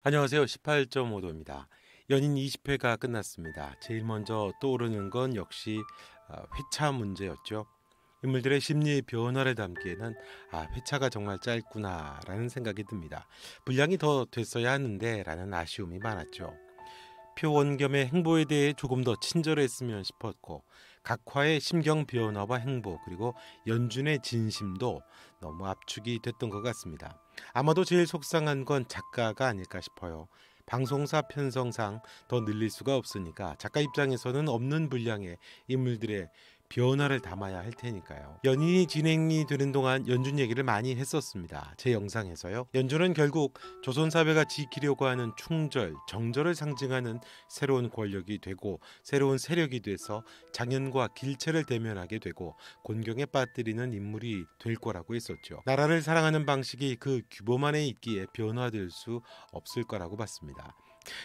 안녕하세요. 18.5도입니다. 연인 20회가 끝났습니다. 제일 먼저 떠오르는 건 역시 회차 문제였죠. 인물들의 심리 변화를 담기에는 회차가 정말 짧구나라는 생각이 듭니다. 분량이 더 됐어야 하는데 라는 아쉬움이 많았죠. 표원겸의 행보에 대해 조금 더 친절했으면 싶었고, 각화의 심경 변화와 행보, 그리고 연준의 진심도 너무 압축이 됐던 것 같습니다. 아마도 제일 속상한 건 작가가 아닐까 싶어요. 방송사 편성상 더 늘릴 수가 없으니까 작가 입장에서는 없는 분량의 인물들의 변화를 담아야 할 테니까요. 연인이 진행이 되는 동안 연준 얘기를 많이 했었습니다. 제 영상에서요. 연준은 결국 조선사회가 지키려고 하는 충절, 정절을 상징하는 새로운 권력이 되고 새로운 세력이 돼서 장현과 길체를 대면하게 되고 곤경에 빠뜨리는 인물이 될 거라고 했었죠. 나라를 사랑하는 방식이 그 규범 안에 있기에 변화될 수 없을 거라고 봤습니다.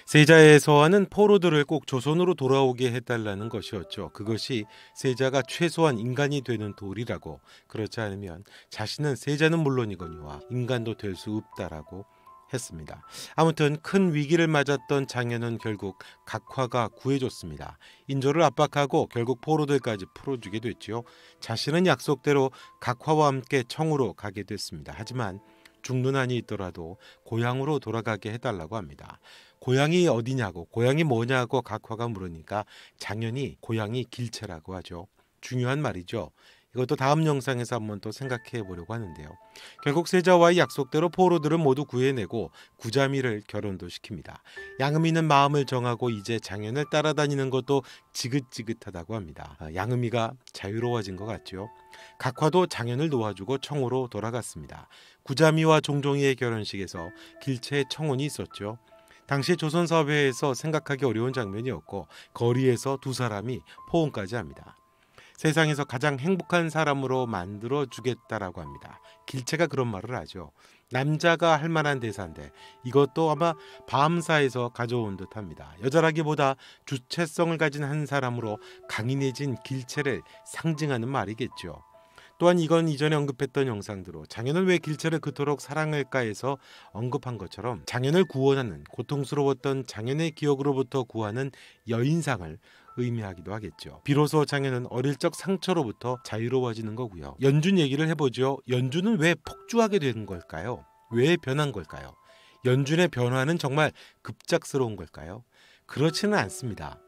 세자에서와는 포로들을 꼭 조선으로 돌아오게 해달라는 것이었죠. 그것이 세자가 최소한 인간이 되는 도리라고, 그렇지 않으면 자신은 세자는 물론이거니와 인간도 될 수 없다라고 했습니다. 아무튼 큰 위기를 맞았던 장현은 결국 각화가 구해줬습니다. 인조를 압박하고 결국 포로들까지 풀어주게 됐지요. 자신은 약속대로 각화와 함께 청으로 가게 됐습니다. 하지만 죽는 한이 있더라도 고향으로 돌아가게 해달라고 합니다. 고향이 어디냐고, 고향이 뭐냐고 각화가 물으니까 장현이 고향이 길체라고 하죠. 중요한 말이죠. 이것도 다음 영상에서 한번 또 생각해 보려고 하는데요. 결국 세자와의 약속대로 포로들은 모두 구해내고 구자미를 결혼도 시킵니다. 양음이는 마음을 정하고 이제 장현을 따라다니는 것도 지긋지긋하다고 합니다. 양음이가 자유로워진 것 같죠. 각화도 장현을 놓아주고 청으로 돌아갔습니다. 구자미와 종종이의 결혼식에서 길체의 청혼이 있었죠. 당시 조선사회에서 생각하기 어려운 장면이었고, 거리에서 두 사람이 포옹까지 합니다. 세상에서 가장 행복한 사람으로 만들어주겠다라고 합니다. 길체가 그런 말을 하죠. 남자가 할 만한 대사인데 이것도 아마 밤사에서 가져온 듯합니다. 여자라기보다 주체성을 가진 한 사람으로 강인해진 길체를 상징하는 말이겠죠. 또한 이건 이전에 언급했던 영상대로 장현은 왜 길체를 그토록 사랑할까 해서 언급한 것처럼 장현을 구원하는, 고통스러웠던 장현의 기억으로부터 구하는 여인상을 의미하기도 하겠죠. 비로소 장현은 어릴 적 상처로부터 자유로워지는 거고요. 연준 얘기를 해보죠. 연준은 왜 폭주하게 된 걸까요? 왜 변한 걸까요? 연준의 변화는 정말 급작스러운 걸까요? 그렇지는 않습니다.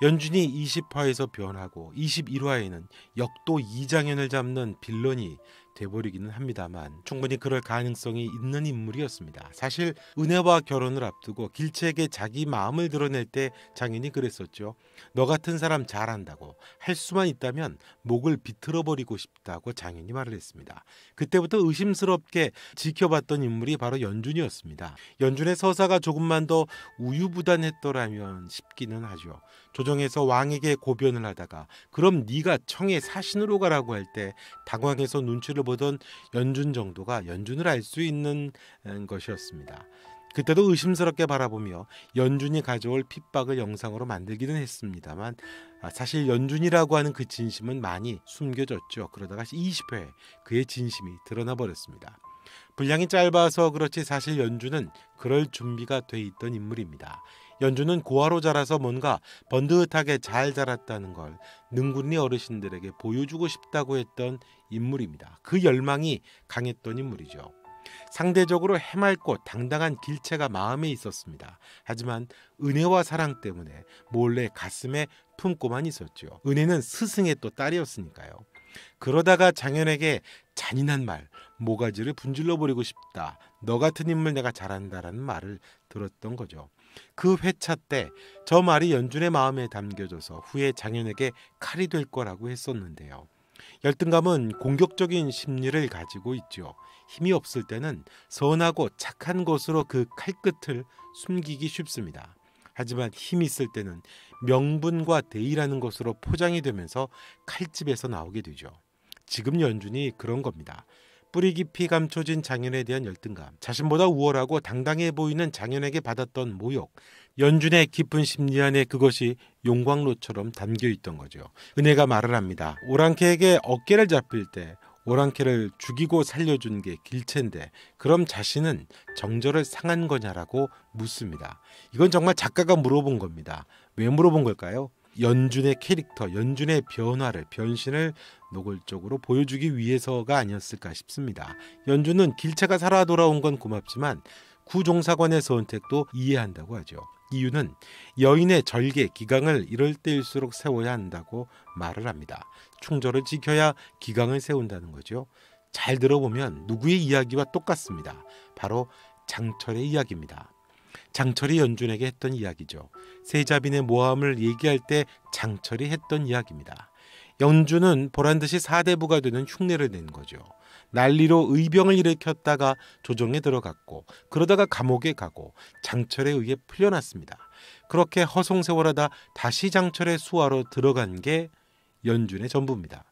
연준이 20화에서 변하고 21화에는 역도 이장현을 잡는 빌런이 돼버리기는 합니다만 충분히 그럴 가능성이 있는 인물이었습니다. 사실 은혜와 결혼을 앞두고 길체에게 자기 마음을 드러낼 때 장현이 그랬었죠. 너 같은 사람 잘한다고, 할 수만 있다면 목을 비틀어버리고 싶다고 장현이 말을 했습니다. 그때부터 의심스럽게 지켜봤던 인물이 바로 연준이었습니다. 연준의 서사가 조금만 더 우유부단했더라면 싶기는 하죠. 조정에서 왕에게 고변을 하다가 그럼 네가 청의 사신으로 가라고 할 때 당황해서 눈치를 보던 연준 정도가 연준을 알 수 있는 것이었습니다. 그때도 의심스럽게 바라보며 연준이 가져올 핍박을 영상으로 만들기는 했습니다만 사실 연준이라고 하는 그 진심은 많이 숨겨졌죠. 그러다가 20회 그의 진심이 드러나 버렸습니다. 분량이 짧아서 그렇지 사실 연준은 그럴 준비가 돼 있던 인물입니다. 연준은 고아로 자라서 뭔가 번듯하게 잘 자랐다는 걸 능구니 어르신들에게 보여주고 싶다고 했던 인물입니다. 그 열망이 강했던 인물이죠. 상대적으로 해맑고 당당한 길체가 마음에 있었습니다. 하지만 은혜와 사랑 때문에 몰래 가슴에 품고만 있었죠. 은혜는 스승의 또 딸이었으니까요. 그러다가 장현에게 잔인한 말, 모가지를 분질러 버리고 싶다, 너 같은 인물 내가 잘한다라는 말을 들었던 거죠. 그 회차 때 저 말이 연준의 마음에 담겨져서 후에 장현에게 칼이 될 거라고 했었는데요. 열등감은 공격적인 심리를 가지고 있죠. 힘이 없을 때는 선하고 착한 것으로 그 칼끝을 숨기기 쉽습니다. 하지만 힘이 있을 때는 명분과 대의라는 것으로 포장이 되면서 칼집에서 나오게 되죠. 지금 연준이 그런 겁니다. 뿌리 깊이 감춰진 장현에 대한 열등감, 자신보다 우월하고 당당해 보이는 장현에게 받았던 모욕, 연준의 깊은 심리 안에 그것이 용광로처럼 담겨 있던 거죠. 은혜가 말을 합니다. 오랑캐에게 어깨를 잡힐 때 오랑캐를 죽이고 살려준 게 길체인데 그럼 자신은 정절을 상한 거냐라고 묻습니다. 이건 정말 작가가 물어본 겁니다. 왜 물어본 걸까요? 연준의 캐릭터, 연준의 변화를, 변신을 노골적으로 보여주기 위해서가 아니었을까 싶습니다. 연준은 길체가 살아 돌아온 건 고맙지만 구종사관의 선택도 이해한다고 하죠. 이유는 여인의 절개, 기강을 이럴 때일수록 세워야 한다고 말을 합니다. 충절을 지켜야 기강을 세운다는 거죠. 잘 들어보면 누구의 이야기와 똑같습니다. 바로 장철의 이야기입니다. 장철이 연준에게 했던 이야기죠. 세자빈의 모함을 얘기할 때 장철이 했던 이야기입니다. 연준은 보란듯이 사대부가 되는 흉내를 낸 거죠. 난리로 의병을 일으켰다가 조정에 들어갔고 그러다가 감옥에 가고 장철에 의해 풀려났습니다. 그렇게 허송세월하다 다시 장철의 수하로 들어간 게 연준의 전부입니다.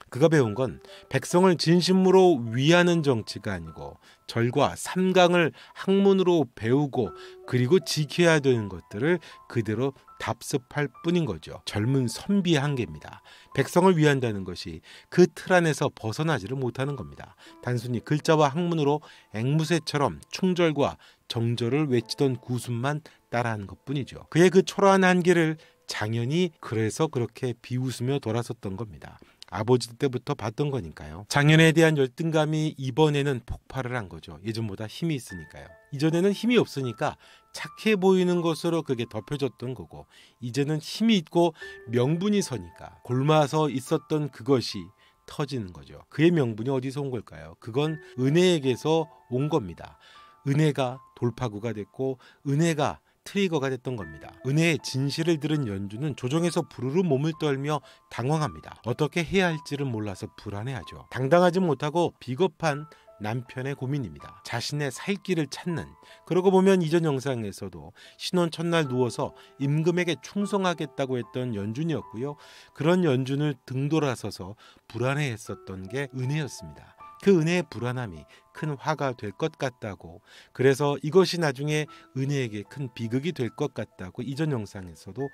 그가 배운 건 백성을 진심으로 위하는 정치가 아니고 절과 삼강을 학문으로 배우고 그리고 지켜야 되는 것들을 그대로 답습할 뿐인 거죠. 젊은 선비의 한계입니다. 백성을 위한다는 것이 그 틀 안에서 벗어나지를 못하는 겁니다. 단순히 글자와 학문으로 앵무새처럼 충절과 정절을 외치던 구순만 따라하는 것뿐이죠. 그의 그 초라한 한계를 장현이 그래서 그렇게 비웃으며 돌아섰던 겁니다. 아버지 때부터 봤던 거니까요. 장현에 대한 열등감이 이번에는 폭발을 한 거죠. 예전보다 힘이 있으니까요. 이전에는 힘이 없으니까 착해 보이는 것으로 그게 덮여졌던 거고 이제는 힘이 있고 명분이 서니까 골마서 있었던 그것이 터지는 거죠. 그의 명분이 어디서 온 걸까요? 그건 은혜에게서 온 겁니다. 은혜가 돌파구가 됐고 은혜가 트리거가 됐던 겁니다. 은혜의 진실을 들은 연준은 조정에서 부르르 몸을 떨며 당황합니다. 어떻게 해야 할지를 몰라서 불안해하죠. 당당하지 못하고 비겁한 남편의 고민입니다. 자신의 살 길을 찾는, 그러고 보면 이전 영상에서도 신혼 첫날 누워서 임금에게 충성하겠다고 했던 연준이었고요. 그런 연준을 등돌아서서 불안해했었던 게 은혜였습니다. 그 은혜의 불안함이 큰 화가 될 것 같다고, 그래서 이것이 나중에 은혜에게 큰 비극이 될 것 같다고 이전 영상에서도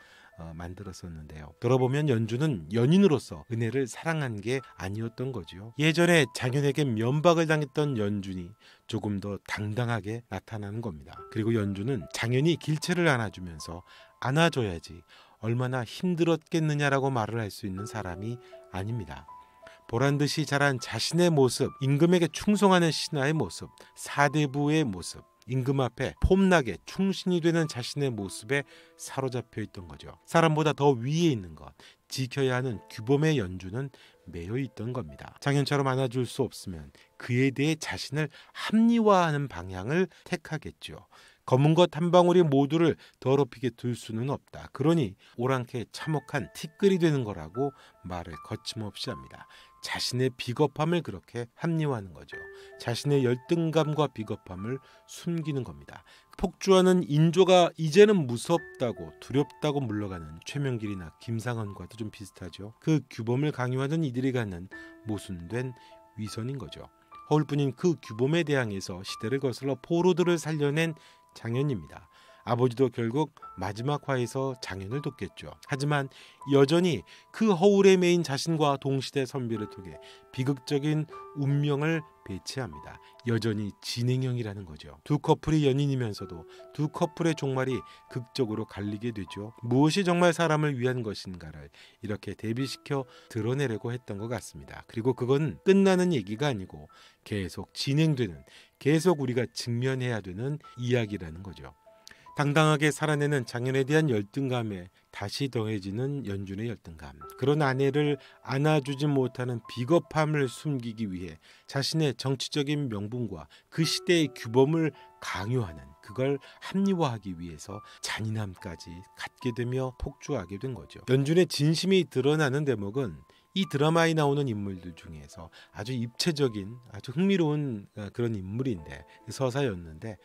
만들었었는데요. 들어보면 연준은 연인으로서 은혜를 사랑한 게 아니었던 거죠. 예전에 장현에게 면박을 당했던 연준이 조금 더 당당하게 나타나는 겁니다. 그리고 연준은 장현이 길체를 안아주면서 안아줘야지 얼마나 힘들었겠느냐라고 말을 할 수 있는 사람이 아닙니다. 보란듯이 자란 자신의 모습, 임금에게 충성하는 신하의 모습, 사대부의 모습, 임금 앞에 폼나게 충신이 되는 자신의 모습에 사로잡혀 있던 거죠. 사람보다 더 위에 있는 것, 지켜야 하는 규범의 연준은 매여 있던 겁니다. 장현처럼 안아줄 수 없으면 그에 대해 자신을 합리화하는 방향을 택하겠죠. 검은 것 한 방울이 모두를 더럽히게 둘 수는 없다. 그러니 오랑캐 참혹한 티끌이 되는 거라고 말을 거침없이 합니다. 자신의 비겁함을 그렇게 합리화하는 거죠. 자신의 열등감과 비겁함을 숨기는 겁니다. 폭주하는 인조가 이제는 무섭다고 두렵다고 물러가는 최명길이나 김상헌과도 좀 비슷하죠. 그 규범을 강요하는 이들이 갖는 모순된 위선인 거죠. 허울뿐인 그 규범에 대항해서 시대를 거슬러 포로들을 살려낸 장현입니다. 아버지도 결국 마지막 화에서 장현을 돕겠죠. 하지만 여전히 그 허울에 매인 자신과 동시대 선비를 통해 비극적인 운명을 배치합니다. 여전히 진행형이라는 거죠. 두 커플이 연인이면서도 두 커플의 종말이 극적으로 갈리게 되죠. 무엇이 정말 사람을 위한 것인가를 이렇게 대비시켜 드러내려고 했던 것 같습니다. 그리고 그건 끝나는 얘기가 아니고 계속 진행되는, 계속 우리가 직면해야 되는 이야기라는 거죠. 당당하게 살아내는 장현에 대한 열등감에 다시 더해지는 연준의 열등감. 그런 아내를 안아주지 못하는 비겁함을 숨기기 위해 자신의 정치적인 명분과 그 시대의 규범을 강요하는, 그걸 합리화하기 위해서 잔인함까지 갖게 되며 폭주하게 된 거죠. 연준의 진심이 드러나는 대목은 이 드라마에 나오는 인물들 중에서 아주 입체적인, 아주 흥미로운 그런 인물인데, 서사였는데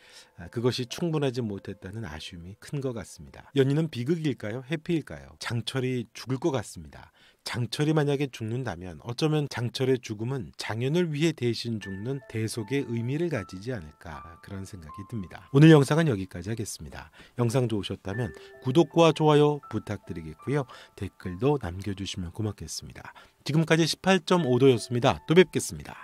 그것이 충분하지 못했다는 아쉬움이 큰 것 같습니다. 연인은 비극일까요? 해피일까요? 장철이 죽을 것 같습니다. 장철이 만약에 죽는다면 어쩌면 장철의 죽음은 장현을 위해 대신 죽는 대속의 의미를 가지지 않을까, 그런 생각이 듭니다. 오늘 영상은 여기까지 하겠습니다. 영상 좋으셨다면 구독과 좋아요 부탁드리겠고요. 댓글도 남겨주시면 고맙겠습니다. 지금까지 18.5도였습니다. 또 뵙겠습니다.